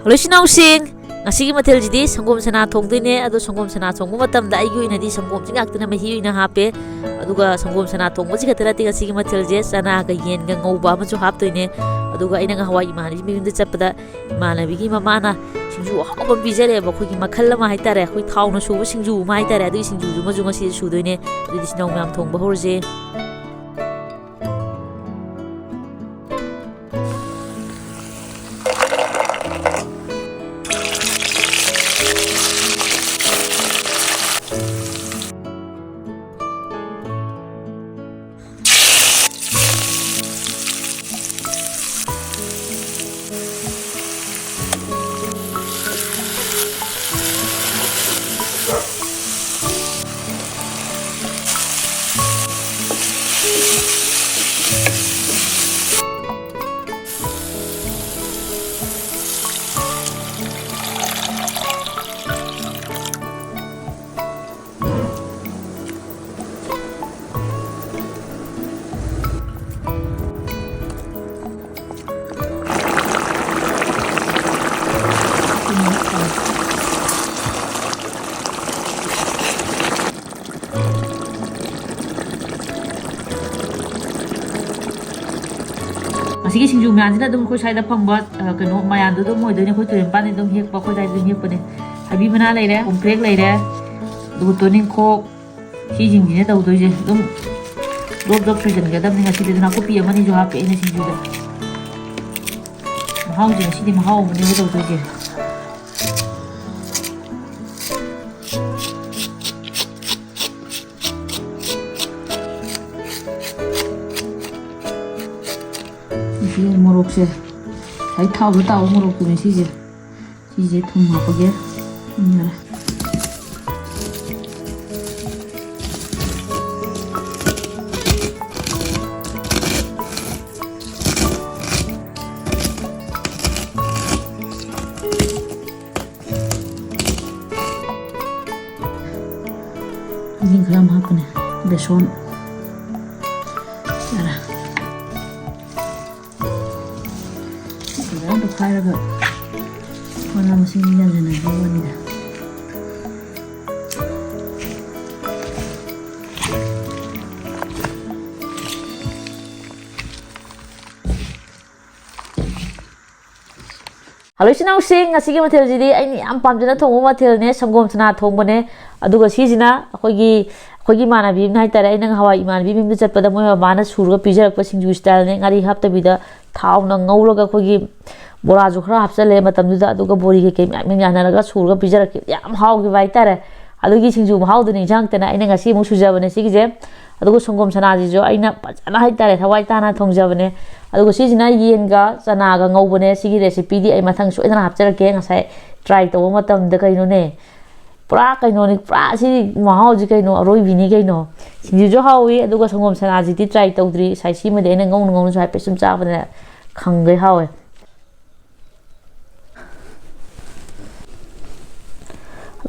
Hallucinating ngasi mathel jidi sangom sana thongdine ado sangom sana thongbu matamda ai gi nadi sangom jingaktana mahi ina hape aduga sangom sana thongbu ji katara ti ngasi mathel je sana ga yen ga ngauba ma chu hap toine aduga ina ga hawai mani mi bindu chapada manabi gi mamana singju hawba bijare ba khoi gi makhal ma haitare khoi thawna subu singju ma haitare adu singju ju ma ju ngasi su doine adi sinau mam thongba horje Asigi singju myanjina dum khoi saida phangba kano mayan do moi doine khoi tuem pani dum hek pa khoi dai dum hek pane habi mana leire umprek leire du toning kho si jing ni da udoi je dum dop sujan ga dam ni ngasi de na ko pi amani jo ha pe ne singju da mahau je si di mahau mani da udoi je 모록세 잘 타고 따고 모록 두면 시제 통 맛보게 이거라 이게 그럼 하쁘네 배손 파이가 하나 무슨 년전에 이거니다. Hallucinating ngasi mathel jidi ai am pamjana thongbu mathel ne sangom sana thongbane aduga sijina khogi mana bi nai tare ai nang hawai iman bi bim chatpada moi mana surga pijarak pa singju style ne ngari hapta bida thau na ngaulaga khogi bora ju khara hapsale matam du da aduga bori ke mi yana raga surga pijarak yam haw gi vai tare adugi singju haw du ni jang tana ai ngasi mu sujabane sigije adugo sangom sana ji jo aina pajana hai tare thawai tana thongjabane adugo sijina yenga chana ga ngaubane sigi recipe di ai mathang soidana hapjarake ngasai try to matam da kaino ne pura kaino ni pura si mahau ji kaino aroi bini kaino singju jo hawi adugo sangom sana ji di try to dri sai si made na ngong ngong sai pesum cha bane khangai hawe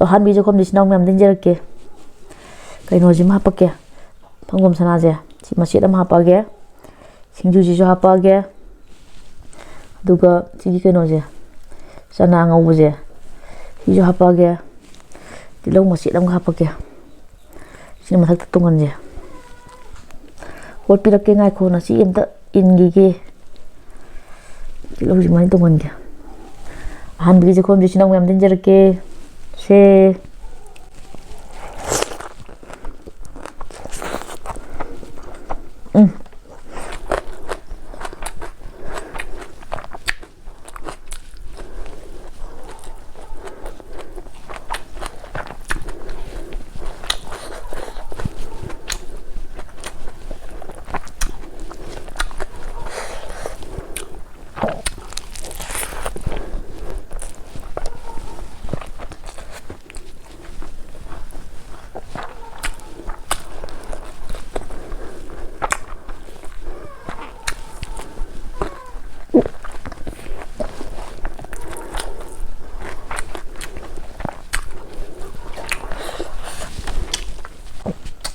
lo han bi jo kom dis nong mem din jerke kaino ji ma pakke phangom sana je si masit am hapage singju ji jo hapage aduga sigi kaino je sana ngau je si jo hapage tilong masit am hapage sini mathak tungan je hot pirak ke ngai khona si emta ingi ge tilong ji mai tungan ge han bi jo kom ji nong mem din jerke se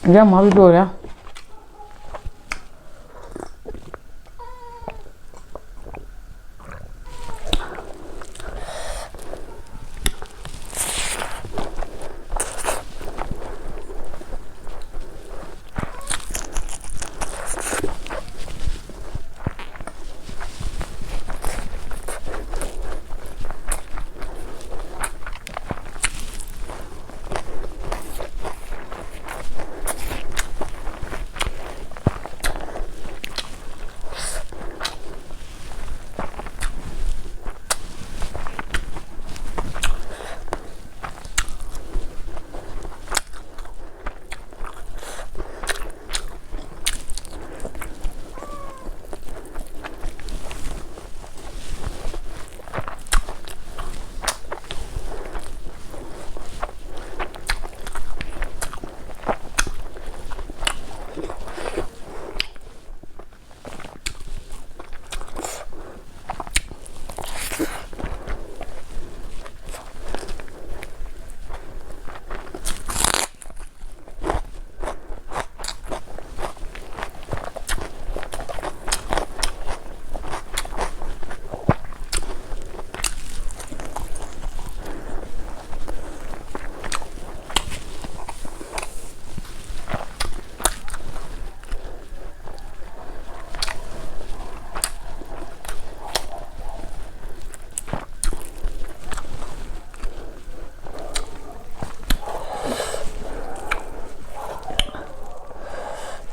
Ya mau dulu ya.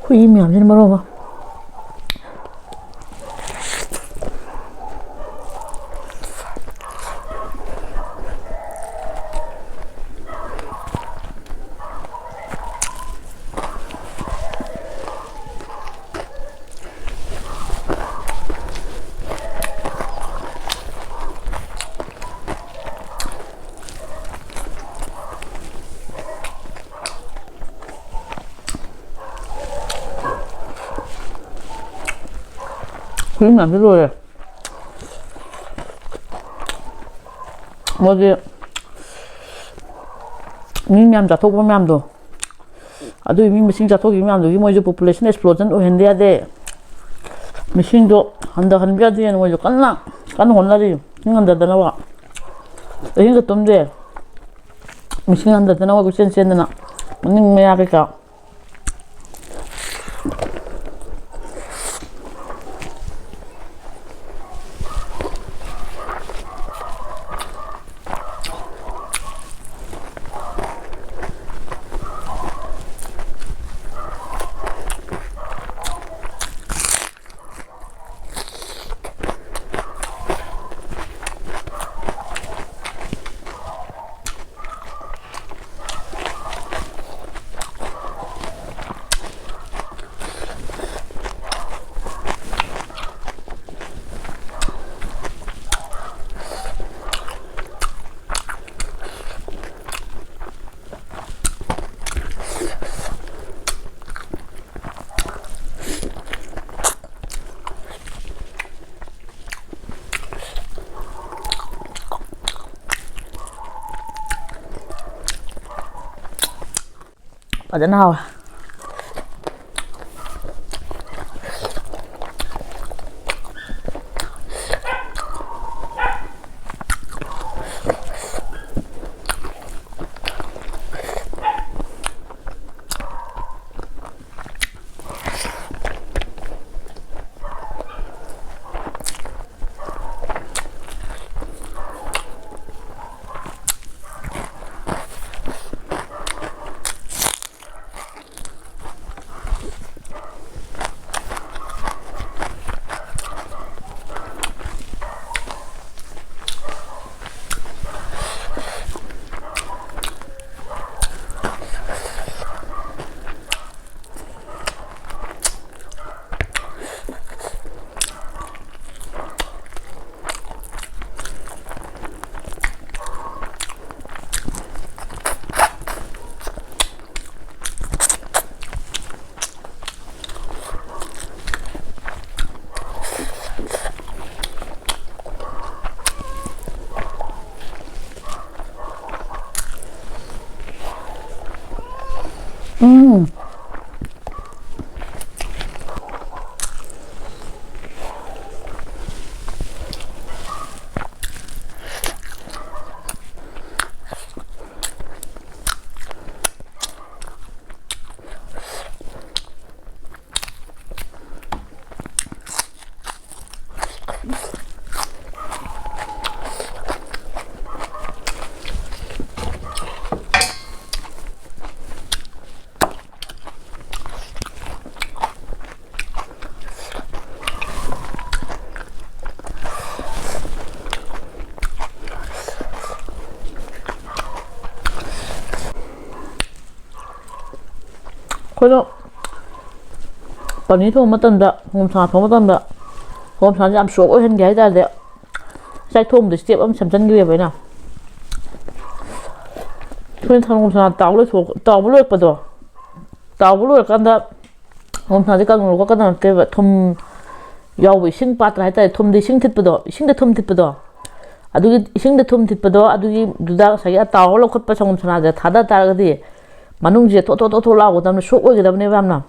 hui miyamsina maroma hui miyamsina lore 뭐지 미미암 자토 보면도 아주 미미싱 자토 미미암도 이 뭐지 포퓰레이션 explosion 오hen데야 돼 미싱도 한다 하는 비아디에는 뭐지 깐나 혼나지 인간다 나와 이거 좀돼 미싱 한다 나와 그 센스는 ning 뭐야 그까 ở nào 그래서 Paneer thong matanda hom sa thong matanda hom sa jam sok o hen gai da de sai thom de step am sam chan gi be na thon thang hom sa taw le so taw bu le pa do taw bu le kan da hom sa de kan lo ka da ke thom yaw wi sing pat rai ta thom de sing thit pa do sing de thom thit pa do adugi sing de thom thit pa do adugi duda sa ya taw lo khot pa chong chana de thada tar ga di manung je to la go dam sok o ge dam ne bam na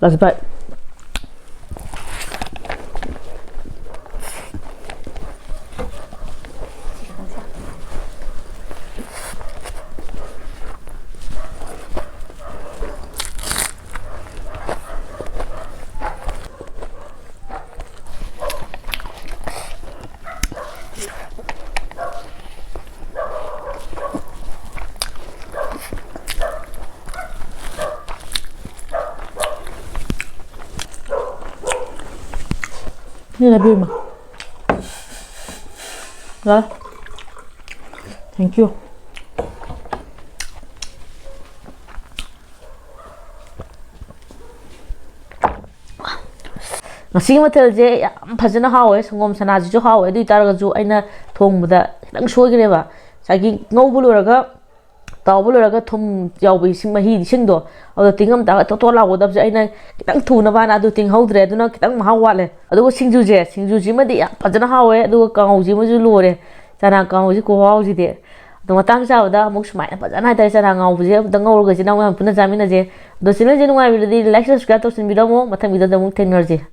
Last bite. Ini lebih mah. Dah. Thank you. Nasi mathilje yam phajana hawe sangom sanaji jo hawe du taraga ju aina thongbuda khitang soigireba sagi ngobuluraga tawbuluraga thum yawbi sing mahi singdo ado tingam ta to lagodab je aina khitang thuna bana adu ting haudre aduna khitang maha wale adu singju ji madi yam phajana hawe adu kaungji maju lore chana kaungji ko hawji de adu matang chawda muk sumai phajana dai chana ngawji dangawrga ji nang puna jamina je do sina je nungai bi like subscribe to sin video mo mathang video da muk thenarji